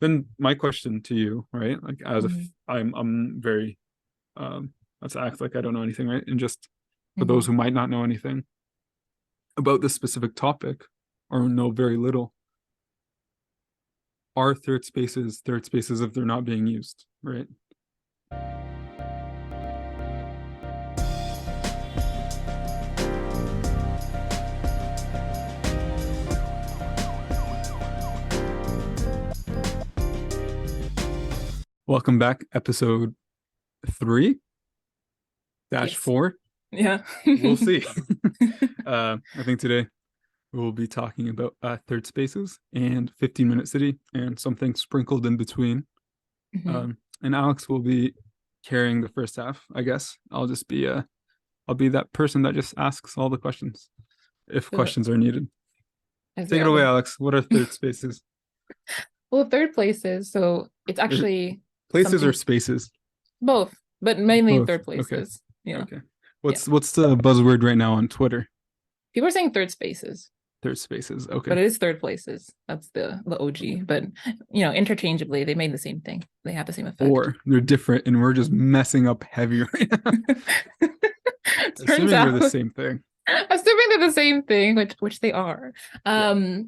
then my question to you, right? Like as if Mhm. I'm very let's act like I don't know anything, right? And just for those Mhm. who might not know anything about this specific topic or know very little, are third spaces if they're not being used, right? Welcome back, episode 3 dash Yes. 4. Yeah. We'll see. I think today we'll be talking about third spaces and 15-minute city and something sprinkled in between. Mhm. And Alex will be carrying the first half, I guess. I'll be that person that just asks all the questions if The questions are needed. as Take it yeah, away, the Alex. What are third spaces? well, third places. So it's Or actually places or something spaces? both, but mainly Both. third Okay. places. Yeah. Okay. Yeah. What's the buzzword right now on Twitter? People are saying third spaces, Third spaces. but Okay. it is third places. That's the OG. But interchangeably, they made the same thing. They have the same effect. Or they're different and we're just messing up heavy right now. Turns Assuming they're out, the same thing. assuming they're the same thing, which they are. Yeah.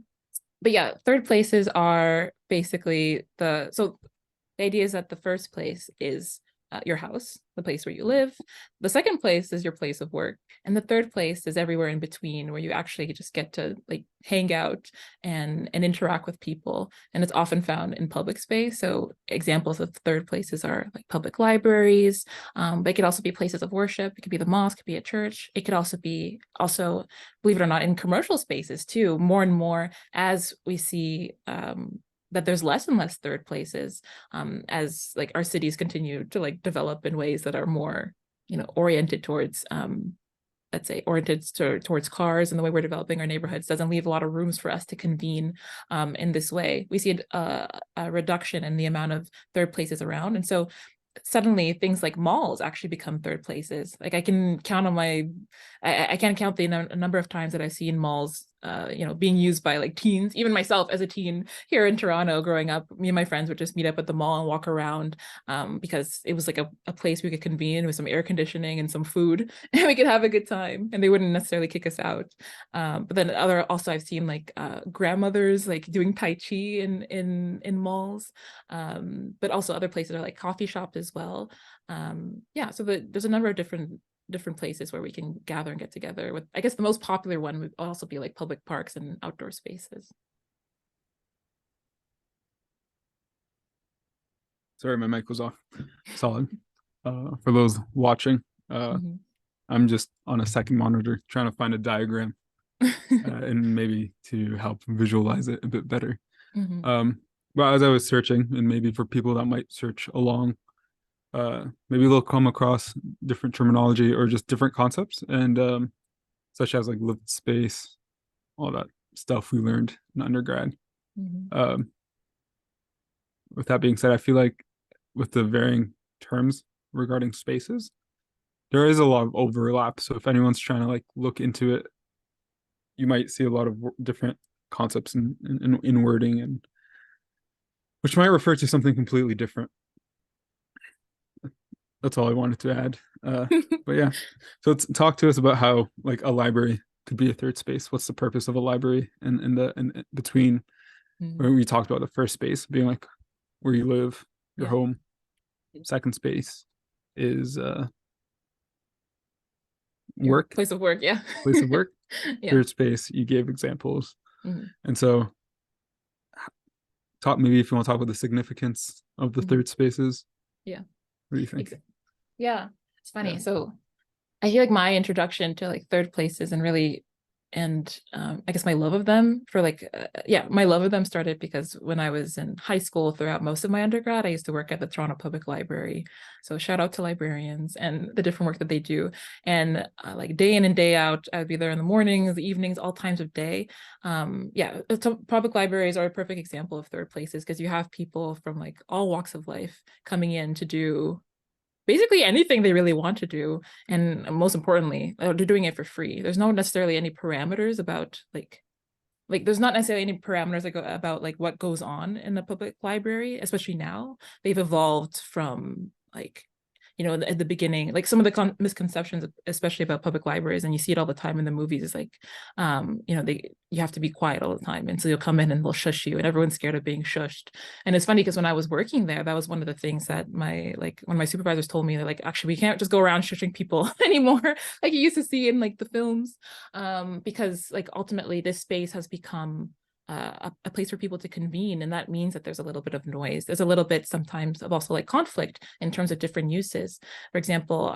But yeah, third places are basically the idea is that the first place is your house, the place where you live. The second place is your place of work. And the third place is everywhere in between where you actually just get to like hang out and interact with people. And it's often found in public space. So examples of third places are like public libraries. But it could also be places of worship. It could be the mosque, it could be a church. It could also be believe it or not, in commercial spaces too, more and more as we see that there's less and less third places as like our cities continue to like develop in ways that are more oriented towards let's say towards cars, and the way we're developing our neighborhoods doesn't leave a lot of rooms for us to convene in this way. We see a reduction in the amount of third places around, and so suddenly things like malls actually become third places. Like I can count on I can't count the number of times that I've seen malls being used by like teens. Even myself as a teen here in Toronto growing up, me and my friends would just meet up at the mall and walk around because it was like a place we could convene with some air conditioning and some food and we could have a good time and they wouldn't necessarily kick us out. But then other also I've seen like grandmothers like doing Tai Chi in malls, but also other places are like coffee shops as well. Yeah, so there's a number of different places where we can gather and get together. With I guess the most popular one would also be like public parks and outdoor spaces. Sorry, my mic was off. Solid. For those watching, Mhm. I'm just on a second monitor trying to find a diagram and maybe to help visualize it a bit better. Mhm. Um, but as I was searching, and maybe for people that might search along, maybe they'll come across different terminology or just different concepts, and such as like lived space, all that stuff we learned in undergrad. Mhm. Um, with that being said, I feel like with the varying terms regarding spaces, there is a lot of overlap. So if anyone's trying to like look into it, you might see a lot of different concepts in wording, and which might refer to something completely different. That's all I wanted to add. But yeah, so talk to us about how like a library could be a third space. What's the purpose of a library, and in between where Mhm. we talked about the first space being like where you live, your Yeah. home. Second space is Your work, place of work, yeah. place of work. Yeah. Third space, you gave examples, Mhm. and so talk maybe if you want to talk about the significance of the Mhm. third spaces. Yeah. What do you think? Yeah. It's Yeah. funny. So I feel like my introduction to like third places and really I guess my love of them for like yeah, my love of them started because when I was in high school throughout most of my undergrad, I used to work at the Toronto Public Library. So shout out to librarians and the different work that they do. And like day in and day out, I'd be there in the mornings, the evenings, all times of day. Yeah, public libraries are a perfect example of third places because you have people from like all walks of life coming in to do basically anything they really want to do, and most importantly they're doing it for free. There's no necessarily any parameters about like like there's not necessarily any parameters like about like what goes on in the public library, especially now. They've evolved from like, you know, at the beginning, like some of the misconceptions, especially about public libraries, and you see it all the time in the movies, is like, you know, you have to be quiet all the time, and so you'll come in and they'll shush you, and everyone's scared of being shushed. And it's funny because when I was working there, that was one of the things that one of my supervisors told me. They're like, actually, we can't just go around shushing people anymore, like you used to see in like the films, because like ultimately this space has become a place for people to convene, and that means that there's a little bit of noise. There's a little bit sometimes of also like conflict in terms of different uses. For example,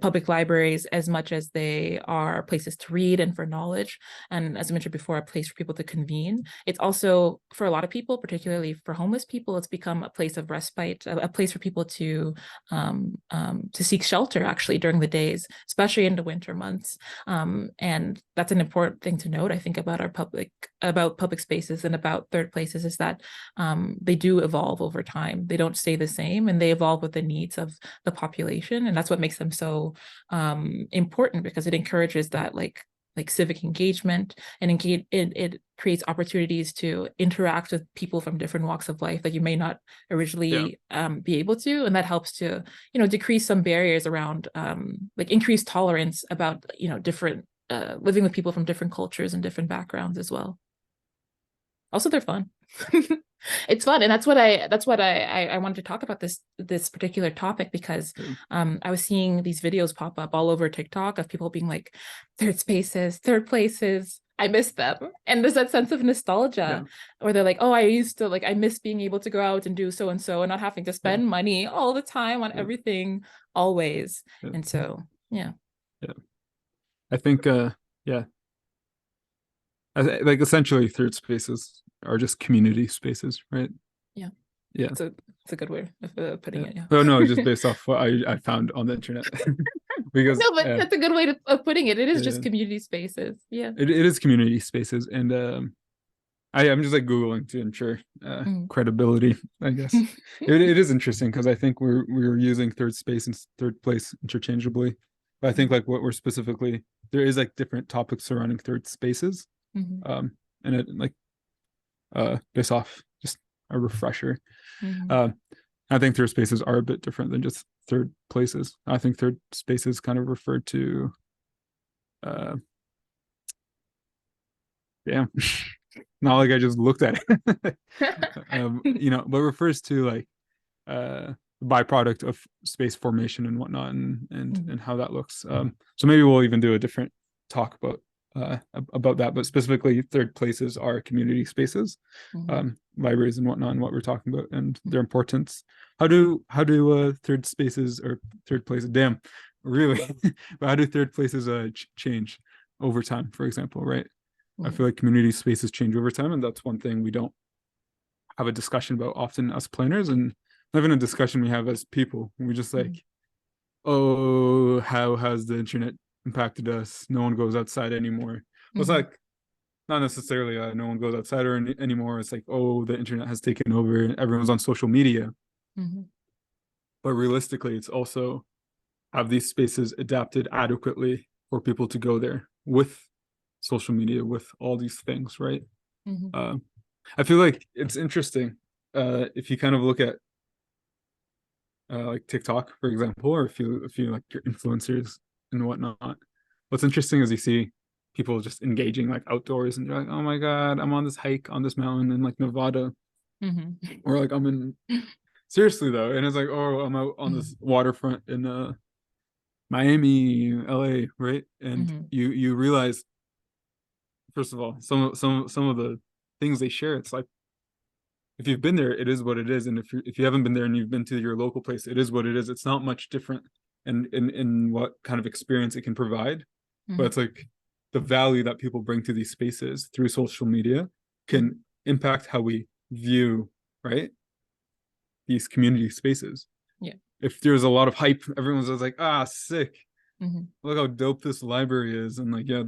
public libraries, as much as they are places to read and for knowledge, and as I mentioned before, a place for people to convene, it's also for a lot of people, particularly for homeless people, it's become a place of respite, a place for people to seek shelter actually during the days, especially in the winter months. And that's an important thing to note, I think, about public spaces and about third places, is that they do evolve over time. They don't stay the same, and they evolve with the needs of the population. And that's what makes them so important, because it encourages that like civic engagement, and it creates opportunities to interact with people from different walks of life that you may not Yeah. originally be able to. And that helps to, you know, decrease some barriers around like increased tolerance about, you know, different living with people from different cultures and different backgrounds as well. Also, they're fun. It's fun, and that's what I wanted to talk about this particular topic, because Yeah. I was seeing these videos pop up all over TikTok of people being like, third spaces, third places, I miss them. And there's that sense of nostalgia, Yeah. or they're like, oh, I used to, like, I miss being able to go out and do so and so and not having to Yeah. spend money all the time on Yeah. everything always. Yeah. And so yeah. Yeah. I think yeah, like essentially third spaces are just community spaces, right? Yeah, Yeah. it's a good way of putting Yeah. it. Yeah. Oh no, just based off what I found on the internet. Because No, but that's a good way of putting it. It is just yeah, community spaces. Yeah. it is community spaces, and I'm just like Googling to ensure Mm. credibility, I guess. It is interesting because I think we're using third space and third place interchangeably. But I think Mhm. like what we're specifically, there is like different topics surrounding third spaces. Mhm. Um and it like based off just a refresher. Mhm. Um I think third spaces are a bit different than just third places. I think third spaces kind of refer to uh damn, not like I just looked at it. You know, but refers to like byproduct of space formation and whatnot, Mhm. and how that looks. So maybe we'll even do a different talk about that. But specifically, third places are community spaces, Mhm. libraries and whatnot, and what we're talking about and Mhm. their importance. How do third spaces or third places? Damn, really? But how do third places change over time? For example, right? I Mhm. feel like community spaces change over time, and that's one thing we don't have a discussion about often as planners, and not even a discussion we have as people. We just Mhm. like, oh, how has the internet impacted us? No one goes outside anymore. Well, it's Mhm. like not necessarily no one goes outside anymore. It's like, oh, the internet has taken over. Everyone's on social media. Mhm. But realistically, it's also have these spaces adapted adequately for people to go there with social media, with all these things, right? Mhm. Uh, I feel like it's interesting if you kind of look at like TikTok, for example, or if you like your influencers and whatnot. What's interesting is you see people just engaging like outdoors, and you're like, oh my god, I'm on this hike on this mountain in like Nevada, Mhm. or like I'm in seriously though, and it's like, oh, I'm out on this Mhm. waterfront in Miami, LA, right? And Mhm. you realize, first of all, some of the things they share, it's like if you've been there, it is what it is. And if you haven't been there and you've been to your local place, it is what it is. It's not much different in what kind of experience it can provide. But Mhm. it's like the value that people bring to these spaces through social media Mhm. can impact how we view, right, these community spaces. Yeah. If there's a lot of hype, everyone's just like, ah, sick. Mhm. Look how dope this library is. And like, yeah,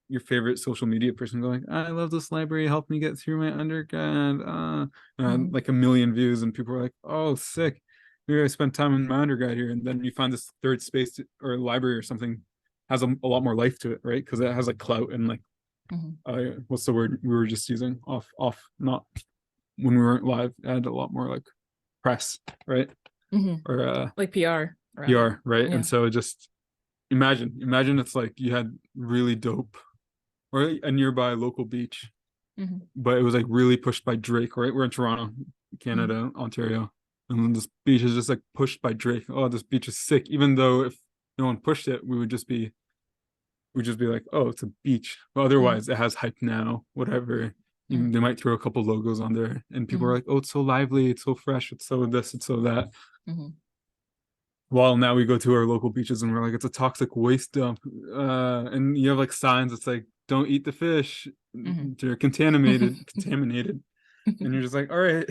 your favorite social media person going, I love this library, helped me get through my undergrad. Mhm. Like a million views, and people are like, oh, sick. Maybe I spent time in my undergrad here. And then you find this third space or library or something has a lot more life to it, right? Because it has like clout and like Mhm. What's the word we were just using? Off, not when we weren't live. I had a lot more like press, right? Mhm. Or Like PR around it. PR, right? And Yeah. so just imagine it's like you had really dope or a nearby local beach, Mhm. but it was like really pushed by Drake, right? We're in Toronto, Mhm. Canada, Ontario. And then this beach is just like pushed by Drake. Oh, this beach is sick. Even though if no one pushed it, we'd just be like, oh, it's a beach. But Mhm. otherwise, it has hype now, whatever. Mhm. They might throw a couple logos on there, and people are Mhm. like, oh, it's so lively, it's so fresh, it's so this, it's so that. Mhm. While now we go to our local beaches and we're like, it's a toxic waste dump. And you have like signs that's like, don't eat the fish. Mhm. They're contaminated. And you're just like, all right,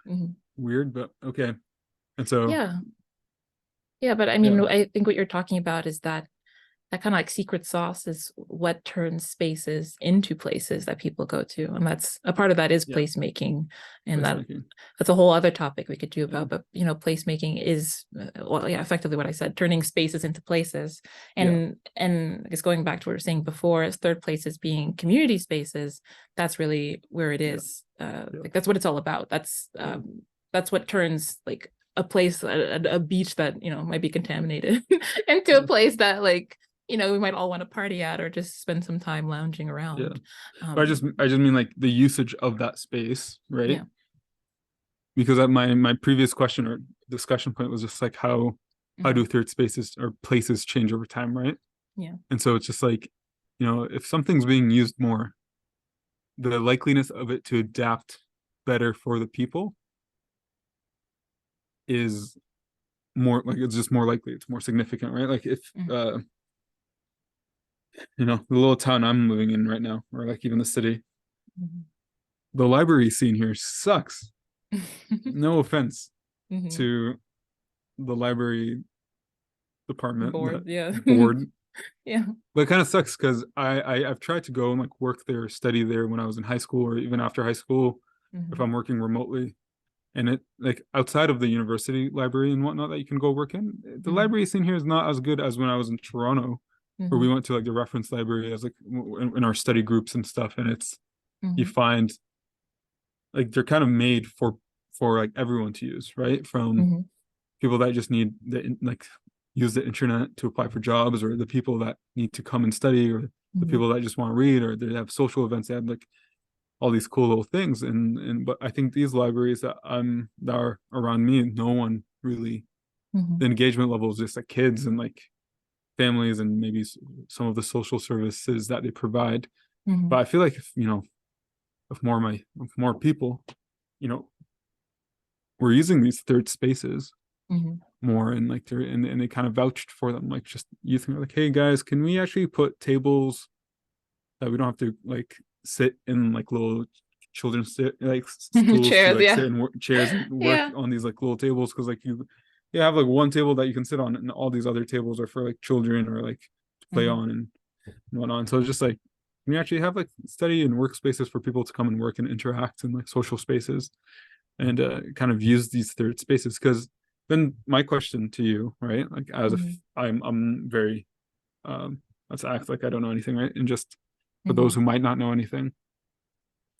Mhm. weird, but okay. And so, Yeah. Yeah, but I mean, yeah, I think what you're talking about is that kind of like secret sauce is what turns spaces into places that people go to, and that's a part of that is yeah, placemaking, and placemaking. that's a whole other topic we could do Yeah, about. But placemaking is well, yeah, effectively what I said, turning spaces into places, yeah, and I guess going back to what we were saying before, as third places being community spaces, that's really where it yeah, is. yeah, Like that's what it's all about. yeah, That's what turns like a place, a beach that might be contaminated, into a yeah, place that like we might all want to party at or just spend some time lounging yeah. around. But Um, I just mean like the usage of that space, right? yeah. Because my previous question or discussion point was just like how Hmm. do third spaces or places change over time, right? Yeah. And so it's just like, if something's being used more, the likeliness of it to adapt better for the people is more like it's just more likely, it's more significant, right? Like if Hmm. the little town I'm living in right now, or like even the city, Hmm. the library scene here sucks. No offense Hmm. to the library department, the Bored. Yeah. board, Yeah. but it kind of sucks because I've tried to go and like work there, study there when I was in high school or even after high school, if Hmm. I'm working remotely. And it like outside of the university library and whatnot that you can go work in, the Hmm. library scene here is not as good as when I was in Toronto, where we Hmm. went to like the reference library as like in our study groups and stuff. And it's you Hmm. find like they're kind of made for like everyone to use, right? From Hmm. people that just need the like use the internet to apply for jobs, or the people that need to come and study, or the Hmm. people that just want to read, or they have social events. They have like all these cool little things, and but I think these libraries that are around me, no one really, Hmm. the engagement level is just like kids and like families and maybe some of the social services that they provide. But Hmm. I feel like if if more people, you know were using these third spaces Hmm. more, and like and they kind of vouched for them, like just youth, and like, hey guys, can we actually put tables that we don't have to like sit in like little children's like stools to Chairs. like Yeah. sit in chairs and work Yeah. on these like little tables, because like you have like one table that you can sit on and all these other tables are for like children or like to play Hmm. on and whatnot. And so it's just like we actually have like study and workspaces for people to come and work and interact in like social spaces, and kind of use these third spaces. Because then my question to you, right, like as if Hmm. I'm very um let's act like I don't know anything, right? And just for those Hmm. who might not know anything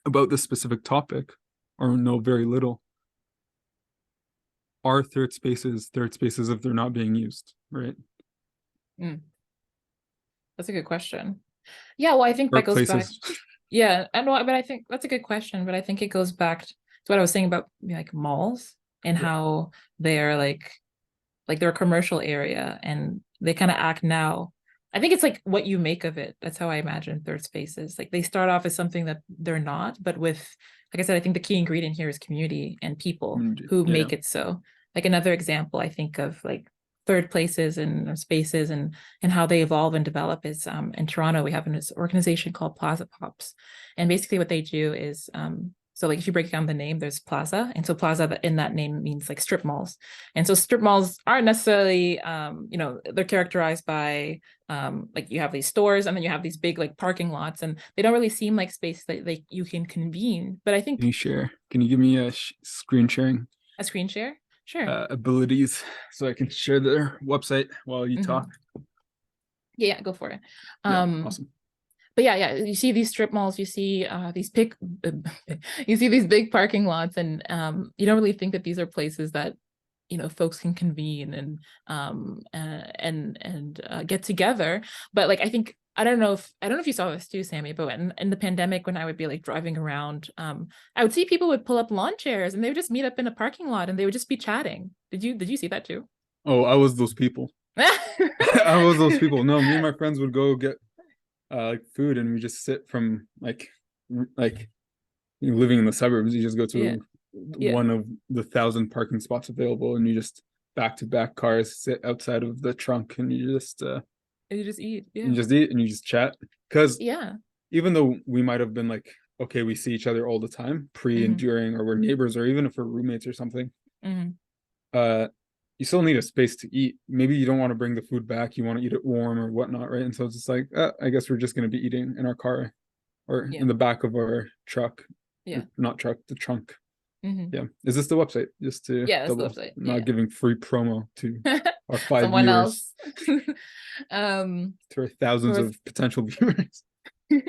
about this specific topic or know very little, are third spaces if they're not being used, right? Mm. That's a good question. Yeah, well, I think that goes back. Workplaces. Yeah, and well, but I think that's a good question. But I think it goes back to what I was saying about like malls and Yeah. how they're like they're a commercial area and they kind of act now. I think it's like what you make of it. That's how I imagine third spaces. Like they start off as something that they're not, but with, like I said, I think the key ingredient here is community and people who Yeah. make it so. Like another example, I think of like third places and spaces and how they evolve and develop is in Toronto we have this organization called Plaza Pops, and basically what they do is so like if you break down the name, there's plaza, and so plaza in that name means like strip malls, and so strip malls aren't necessarily, they're characterized by like you have these stores and then you have these big like parking lots, and they don't really seem like space that like you can convene. But I Can think you share? Can you give me a screen sharing a screen share, sure. abilities so I can share their website while you talk? Hmm. Yeah, go for it. Yeah, Um, awesome. but yeah, you see these strip malls, you see these big, you see these big parking lots, and you don't really think that these are places that folks can convene and get together. But like, I think I don't know if you saw this too, Sammy, but in the pandemic, when I would be like driving around, I would see people would pull up lawn chairs and they would just meet up in a parking lot and they would just be chatting. Did you see that too? Oh, I was those people. I was those people. No, me and my friends would go get like food, and we just sit from like living in the suburbs. You just go Yeah, to yeah. one of the 1,000 parking spots available, and you just back to back cars sit outside of the trunk, and And you just eat. you Yeah, just eat and you just chat. Because yeah. even though we might have been like, okay, we see each other all the time, pre and Hmm. during, or we're neighbors, or even if we're roommates or something, Hmm. uh, you still need a space to eat. Maybe you don't want to bring the food back; you want to eat it warm or whatnot, right? And so it's just like, I guess we're just going to be eating in our car or Yeah, in the back of our truck, yeah. not truck, the trunk. Hmm. Yeah. Is this the website? Just to Yeah, that's the double, website. not Yeah. giving free promo to our five Someone viewers, else. um to our thousands where was of potential viewers. Yeah.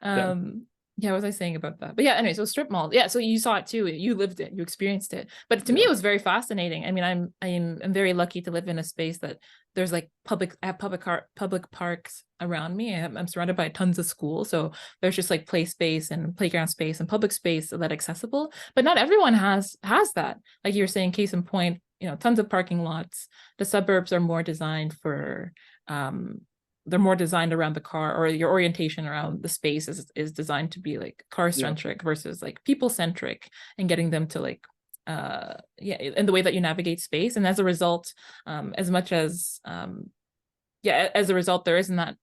um yeah, what was I saying about that? But yeah, anyway, so strip mall. Yeah, so you saw it too. You lived it, you experienced it. But to me Yeah. it was very fascinating. I mean, I'm very lucky to live in a space that there's like I have public parks around me. I'm surrounded by tons of schools. So there's just like play space and playground space and public space that accessible. But not everyone has that. Like you were saying, case in point, tons of parking lots. The suburbs are more designed for um they're more designed around the car, or your orientation around the space is designed to be like car Yeah. centric versus like people centric, and getting them to like yeah, in the way that you navigate space. And as a result, as much as yeah, as a result, there isn't that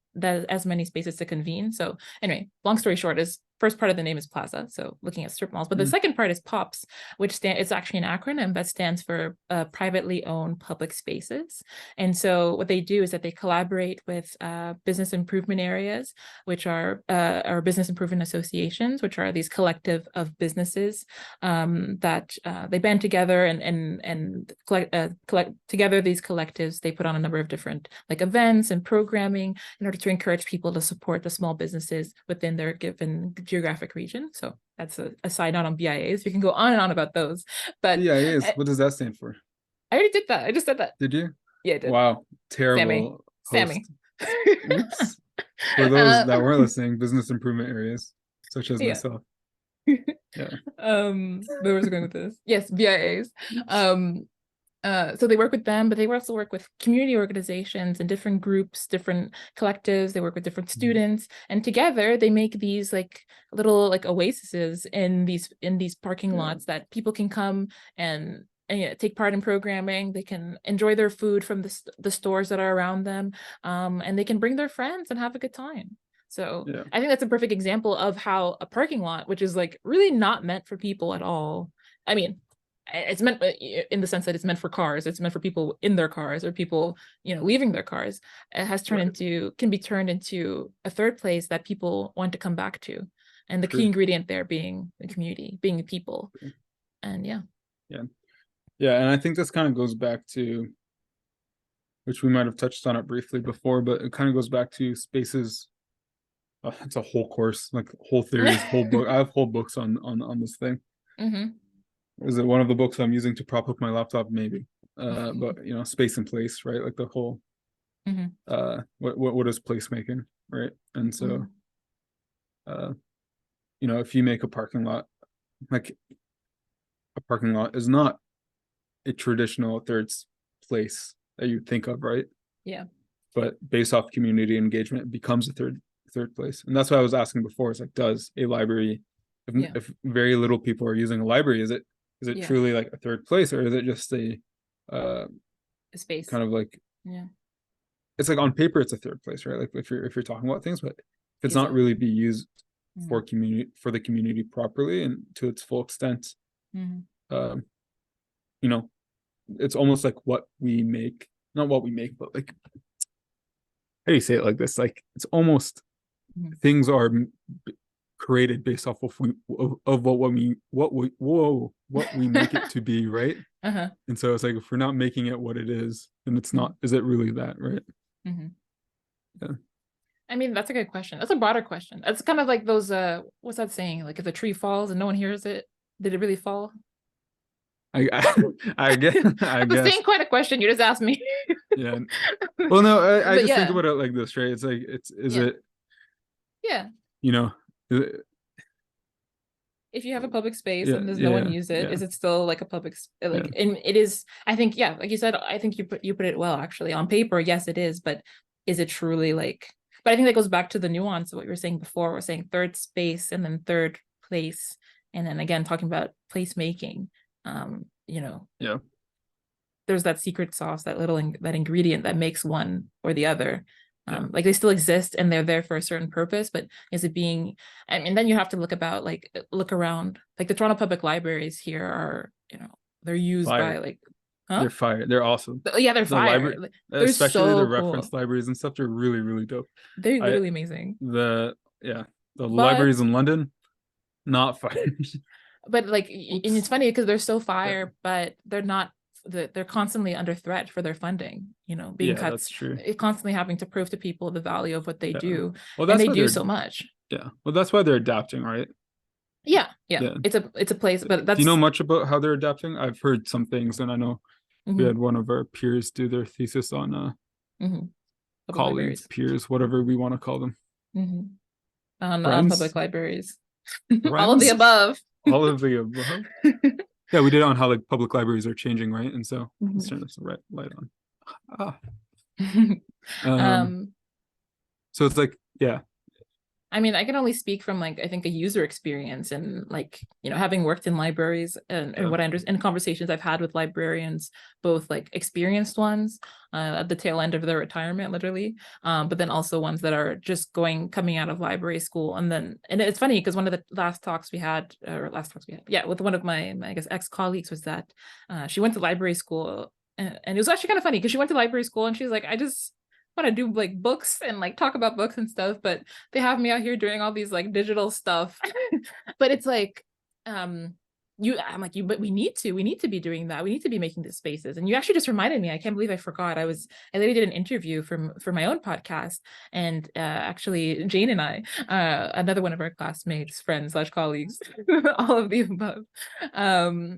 as many spaces to convene. So anyway, long story short, is first part of the name is Plaza, so looking at strip malls. But the Mm. second part is POPs, it's actually an acronym that stands for privately owned public spaces. And so what they do is that they collaborate with business improvement areas, which are business improvement associations, which are these collective of businesses that they band together and collect together these collectives. They put on a number of different like events and programming in order to encourage people to support the small businesses within their given geographic region. So that's a side note on BIAs. We can go on and on about those, but BIAs. What does that stand for? I already did that. I just said that. Did you? Yeah, I did. Wow. Sammy. Terrible Sammy. host. Oops. For those that weren't listening, business improvement areas, such as Yeah. myself. Yeah. Where was I going with this? Yes, BIAs. Um, so they work with them, but they also work with community organizations and different groups, different collectives. They work with different Mhm. students, and together they make these like little like oases in these parking Yeah. lots that people can come and yeah, take part in programming. They can enjoy their food from the stores that are around them, and they can bring their friends and have a good time. So Yeah. I think that's a perfect example of how a parking lot, which is like really not meant for people at all. I mean, it's meant in the sense that it's meant for cars. It's meant for people in their cars or people, leaving their cars. It has turned Right. into can be turned into a third place that people want to come back to. And the key True. ingredient there being the community, being the people. True. And yeah. Yeah. Yeah. And I think this kind of goes back to, which we might have touched on it briefly before, but it kind of goes back to spaces. It's a whole course, like whole theories, whole book. I have whole books on this thing. Hmm. Is it one of the books I'm using to prop up my laptop? Maybe. But space and place, right? Like the whole Hmm. what is placemaking, right? And so Hmm. uh if you make a parking lot, like a parking lot is not a traditional third place that you think of, right? Yeah. But based off community engagement, it becomes a third place. And that's why I was asking before. It's like, does a library, Yeah. if very little people are using a library, is it Yeah. truly like a third place, or is it just a uh A space. kind of like, Yeah. it's like on paper it's a third place, right? Like if you're talking about things, but if it's Is not it? really be used Mm-hmm. for the community properly and to its full extent, Mm-hmm. um, you know, it's almost like what we make, not what we make, but like, how do you say it like this? Like it's almost things are created based off of what we make it to be, right? Uh-huh. And so it's like if we're not making it what it is, then it's not. Is it really that, right? Mm-hmm. Yeah. I mean, that's a good question. That's a broader question. That's kind of like those what's that saying? Like if a tree falls and no one hears it, did it really fall? I guess I That's the guess same kind of question you just asked me. yeah. Well, no, I But just think yeah, about it like this, right? It's like it's is yeah, it, yeah. you know, is it, If you have a public space yeah, and there's no one yeah, use it, yeah, is it still like a yeah, like? And it is. I think yeah, like you said, I think you put it well actually. On paper, yes, it is, but is it truly like? But I think that goes back to the nuance of what you were saying before. We're saying third space and then third place, and then again talking about placemaking. You know, yeah, there's that secret sauce, that that ingredient that makes one or the other. yeah. Like they still exist and they're there for a certain purpose, but is it being? I mean, then you have to look around. Like the Toronto Public Libraries here are, they're used by Fire. like, huh? They're fire. They're awesome. Yeah, they're The fire. library, They're especially the so reference cool. libraries and stuff, they're really, really dope. They're I literally amazing. the Yeah, the libraries But in London, not fire. like, and Oops. it's funny because they're so Yeah, fire, but they're not. They're constantly under threat for their funding. Being yeah, that's cuts, true. constantly having to prove to people the value of what they Yeah. do, Well, and that's they why do they're so much. yeah. Well, that's why they're adapting, right? Yeah, yeah. Yeah. It's a place, but Do you know that's much about how they're adapting? I've heard some things, and I know we mhm, had one of our peers do their thesis on mhm, public colleagues, libraries. peers, whatever we want to call them, Mhm. On public friends, libraries, all of the friends, above. all of the above. Yeah, we did it on how like public libraries are changing, right? And so let's Mhm. turn this right light on. Ah. Um, um, so it's like, yeah, I mean, I can only speak from like I think a user experience and like having worked in libraries and yeah. what I understand in conversations I've had with librarians, both like experienced ones at the tail end of their retirement, literally, but then also ones that are just coming out of library school, and it's funny because one of the last talks we had, yeah, with one of my I guess ex colleagues was that she went to library school and it was actually kind of funny because she went to library school and she's like, I just want to do like books and like talk about books and stuff, but they have me out here doing all these like digital stuff. But it's like, um I'm like, but we need to be doing that, we need to be making these spaces. And you actually just reminded me, I can't believe I forgot. I literally did an interview for my own podcast, and actually Jane and I, another one of our classmates, friends slash colleagues, all of the above,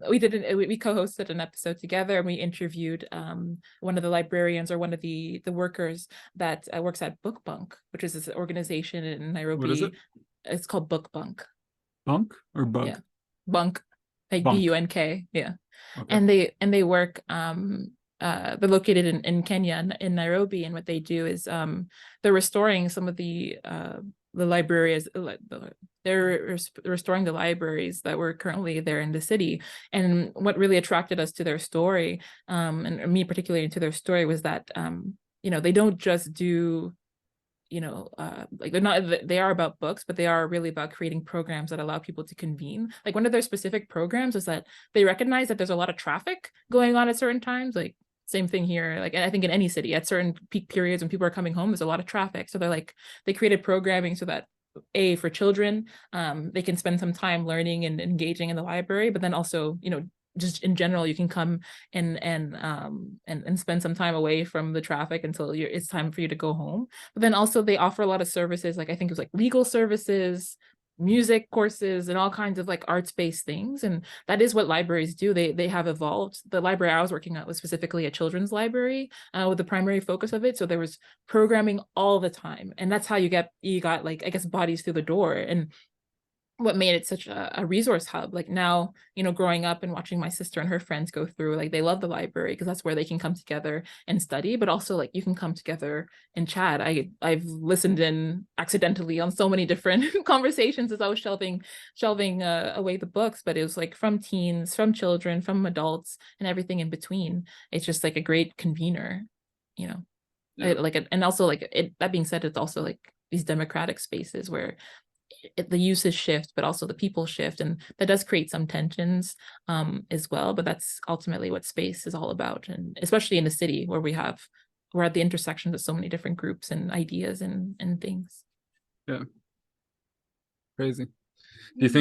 we co-hosted an episode together, and we interviewed one of the librarians, or one of the workers that works at Book Bunk, which is this organization in What is it? Nairobi. It's called Book Bunk. Bunk or Yeah, bug? Bunk, like Bunk. BUNK. Yeah, Okay. and they work. They're located in Kenya, in Nairobi, and what they do is they're restoring some of the libraries. They're restoring the libraries that were currently there in the city. And what really attracted us to their story, and me particularly to their story, was that they don't just do like they are about books, but they are really about creating programs that allow people to convene. Like one of their specific programs is that they recognize that there's a lot of traffic going on at certain times. Like same thing here, like, and I think in any city at certain peak periods when people are coming home, there's a lot of traffic. So they created programming so that for children, they can spend some time learning and engaging in the library, but then also just in general, you can come and spend some time away from the traffic until it's time for you to go home. But then also they offer a lot of services, like I think it was like legal services, music courses, and all kinds of like arts-based things. And that is what libraries do. They have evolved. The library I was working at was specifically a children's library, with the primary focus of it. So there was programming all the time, and that's how you got like, I guess, bodies through the door. And what made it such a resource hub. Like now, growing up and watching my sister and her friends go through, like they love the library because that's where they can come together and study, but also like you can come together and chat. I've listened in accidentally on so many different conversations as I was shelving away the books, but it was like from teens, from children, from adults, and everything in between. It's just like a great convener, you know. Yeah. And also like that being said, it's also like these democratic spaces where the uses shift, but also the people shift, and that does create some tensions as well. But that's ultimately what space is all about, and especially in a city where we're at the intersections of so many different groups and ideas and things. Yeah. Crazy. Do you Mhm.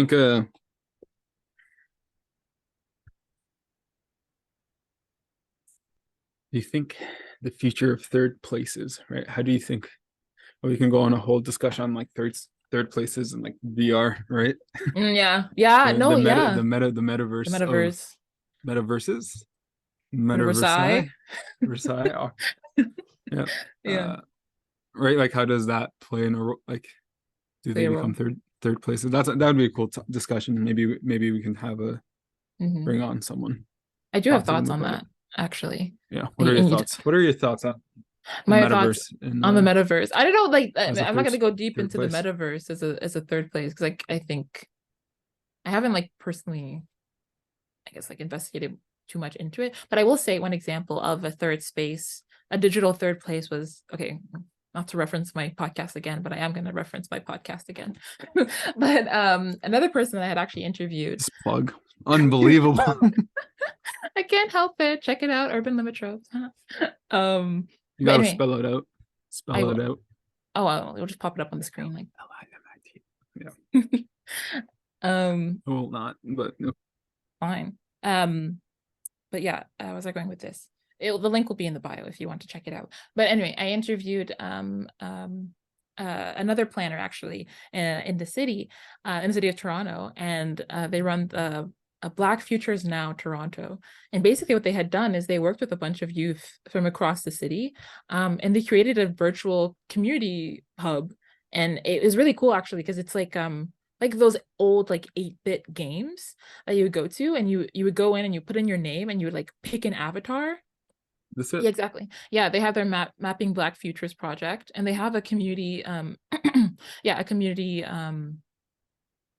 think the future of third places, right? How do you think we can go on a whole discussion on like third places and like VR, right? Yeah. Yeah. The No, the meta yeah. the meta the The metaverse of metaverse. metaverses, Versailles. metaversi, Versailles. Oh, yeah. Yeah. Uh, right. Like, how does that play in like? Do Play they a become role. third places? That would be a cool discussion. Maybe we can have a Hmm. bring on someone, I do have talk to them thoughts on about it. that, actually. Yeah. What are your And you, thoughts? What are your thoughts on the my thoughts metaverse in on the metaverse. I don't know, like as a I'm not gonna go deep third into the place? metaverse as a third place because I think I haven't like personally, I guess, like investigated too much into it. But I will say one example of a third space, a digital third place was okay. Not to reference my podcast again, but I am going to reference my podcast again. But another person that I had actually interviewed. This plug, unbelievable. I can't help it. Check it out, Urban Limit Tropes. You But gotta anyway, spell it out. I Spell it will. out. Oh, it'll just pop it up on the screen, like. Limit. Yeah, um, I will not. But no. fine. But yeah, where was I going with this? The link will be in the bio if you want to check it out. But anyway, I interviewed another planner actually in the city of Toronto, and they run the Black Futures Now Toronto. And basically, what they had done is they worked with a bunch of youth from across the city, and they created a virtual community hub. And it was really cool actually because it's like those old like 8-bit games that you would go to, and you would go in and you put in your name and you would like pick an avatar. That's Yeah, it. exactly. Yeah, they have their mapping Black Futures project, and they have a community yeah, a community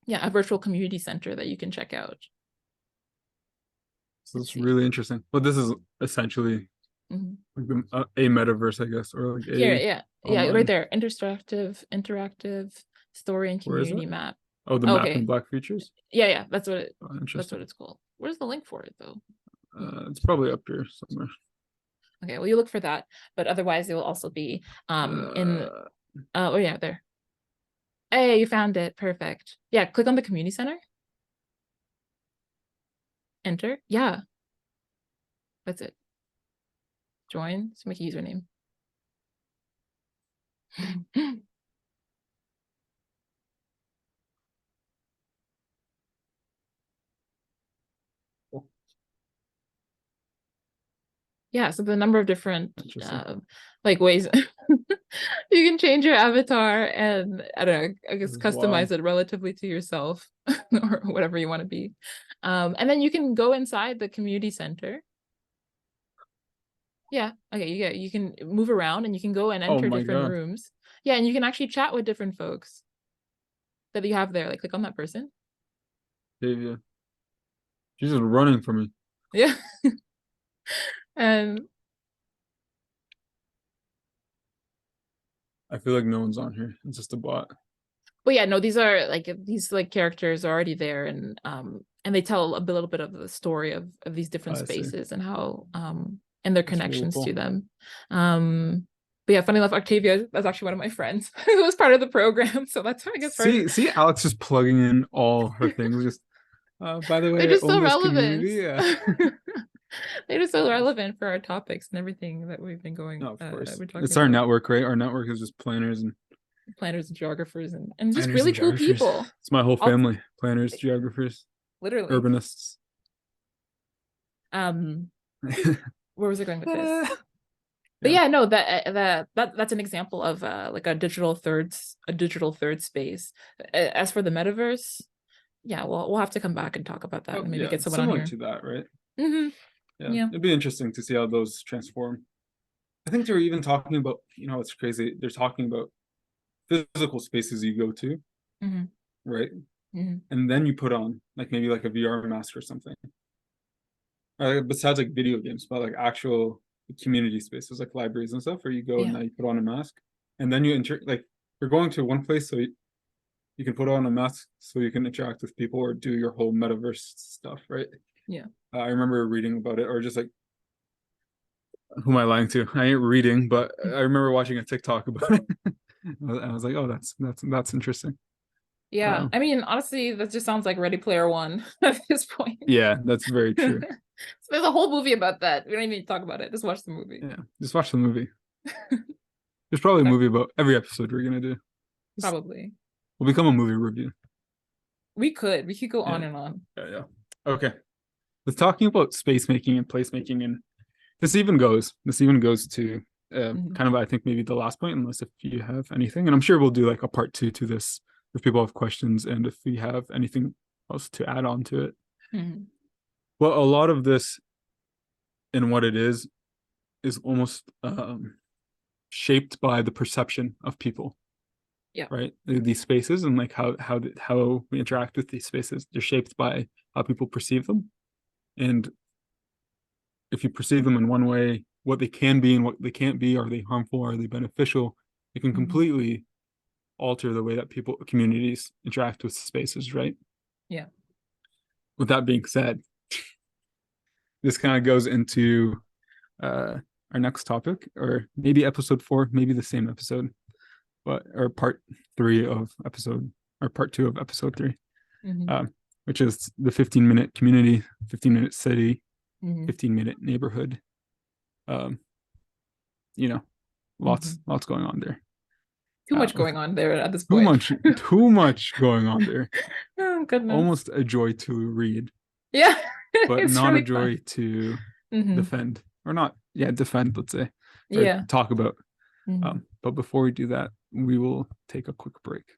yeah, a virtual community center that you can check out. So Let's it's see. really interesting. But this is essentially Mhm. like a metaverse, I guess, or like Here, a yeah, yeah, right online. there. Interactive story and Where is it? community map. Oh, the map in Okay. Black Features. Yeah, yeah, Oh, that's what interesting. it's called. Where's the link for it though? It's probably up here somewhere. Okay, well you look for that, but otherwise it will also be in Uh, oh yeah, there. Hey, you found it. Perfect. Yeah, click on the community center. Enter. Yeah, that's it. Join. So make a username. Yeah, so the number of different interesting. like ways you can change your avatar and I don't know, I This guess is wild. customize it relatively to yourself or whatever you want to be. And then you can go inside the community center. Yeah, okay, you can move around and you can go and Oh enter my different God. rooms. Yeah, and you can actually chat with different folks that you have there. Like click on that person. Davia. She's just running from me. Yeah. And I feel like no one's on here. It's just a bot. but yeah, no, these like characters are already there, and they tell a little bit of the story of these different I see. spaces and how and their That's really connections to cool. them. But yeah, funny enough, Octavia, that's actually one of my friends who was part of the program. So that's I guess part of See, Alex just plugging in all her things. Just by the they're way, I just own so this relevant. community. Yeah. They're just so relevant for our topics and everything that we've been No, of course. we're talking It's our about. network, right? Our network is just planners Planners and geographers and just planners really and cool geographers. people. It's my whole All family. Planners, geographers, literally. urbanists. Um, where was I going with this? Ta-da! But Yeah. yeah, no, that's an example of like a digital third space. As for the metaverse, yeah, we'll have to come back and talk about that Oh, and maybe yeah. get someone on Similar here. to that, right? Hmm. Yeah. Yeah. It'd be interesting to see how those transform. I think they're even talking about, it's crazy. They're talking about physical spaces you go to, Hmm. right? Hmm. And then you put on like maybe like a VR mask or something. Besides like video games, but like actual community spaces like libraries and stuff where you go and Yeah. now you put on a mask and then like you're going to one place so you can put on a mask so you can interact with people or do your whole metaverse stuff, right? Yeah. I remember reading about it or just like who am I lying to? I ain't reading, but I remember watching a TikTok about it. I was like, oh, that's interesting. Yeah. I mean, honestly, that just sounds like Ready Player One at this point. Yeah, that's very true. So there's a whole movie about that. We don't even need to talk about it. Just watch the movie. Yeah, just watch the movie. There's probably a Okay, movie about every episode we're gonna do. probably. We'll become a movie review. We could go on Yeah, and on. yeah. Okay. With talking about space making and placemaking, and this even goes to Mhm. kind of, I think, maybe the last point, unless if you have anything, and I'm sure we'll do like a part two to this if people have questions and if we have anything else to add on to it. Mhm. Well, a lot of this and what it is almost shaped by the perception of people, Yeah. right? These spaces and like how we interact with these spaces, they're shaped by how people perceive them. And if you perceive them in one way, what they can be and what they can't be, are they harmful, are they beneficial? It can Mhm. completely alter the way that people, communities interact with spaces, right? Yeah. With that being said, this kind of goes into uh, our next topic, or maybe episode four, maybe the same episode, but or part three of episode, or part two of episode three, Mhm. um, which is the 15-minute community, 15-minute city, Mhm. 15-minute neighborhood. Um, you know, lots Mhm. lots going on there. Too much With going on there at this too point. much too much going on there. Oh goodness. Almost a joy to read, Yeah, but it's not a really fun. joy to Hmm. defend, or not, yeah, defend, let's say, or Yeah. talk about. Hmm. But before we do that, we will take a quick break.